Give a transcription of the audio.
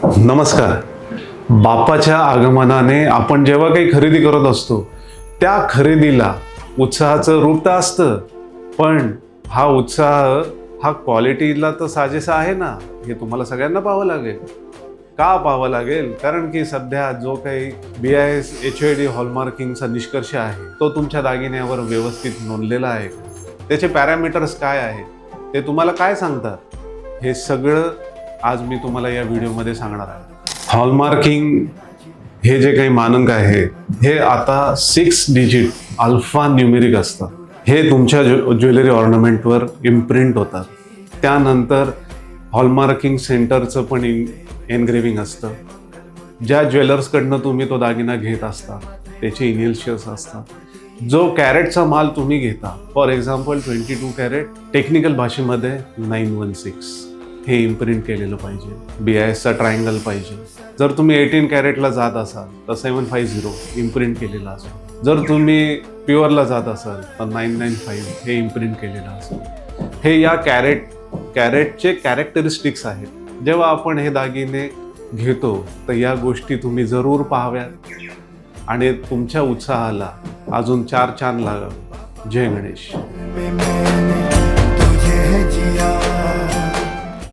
नमस्कार. बाप्पाच्या आगमनाने आपण जेव्हा काही खरेदी करत असतो त्या खरेदीला उत्साहाचं रूप तर असतं, पण हा उत्साह हा क्वालिटीला तर साजेसा आहे ना, हे तुम्हाला सगळ्यांना पाहावं लागेल. का पाहावं लागेल? कारण की सध्या जो काही BIS HUID हॉलमार्किंगचा निष्कर्ष आहे तो तुमच्या दागिन्यावर व्यवस्थित नोंदलेला आहे. त्याचे पॅरामीटर्स काय आहेत ते तुम्हाला काय सांगतात, हे सगळं आज मी तुम्हाला या व्हिडिओमध्ये सांगणार आहे. हॉलमार्किंग हे जे काही मानक आहे हे आता 6 डिजिट अल्फा न्यूमेरिक असतं. हे तुमच्या ज्वेलरी ऑर्नामेंटवर इम्प्रिंट होतात. त्यानंतर हॉलमार्किंग सेंटरचं पण एनग्रेविंग असतं. ज्या ज्वेलर्सकडनं तुम्ही तो दागिना घेत असता त्याचे इनिशियल्स असतात. जो कॅरेटचा माल तुम्ही घेता, फॉर एक्झाम्पल 22 कॅरेट, टेक्निकल भाषेमध्ये 916 हे इम्प्रिंट केलेलं पाहिजे. BISचा ट्रायंगल पाहिजे. जर तुम्ही 18 कॅरेटला जात असाल तर 750 इम्प्रिंट केलेलं असेल. जर तुम्ही प्युअरला जात असाल तर 995 हे इम्प्रिंट केलेलं असेल. हे या कॅरेटचे कॅरेक्टरिस्टिक्स आहेत. जेव्हा आपण हे दागिने घेतो तर या गोष्टी तुम्ही जरूर पाहाव्यात आणि तुमच्या उत्साहाला अजून 4 चांद लागावे. जय गणेश.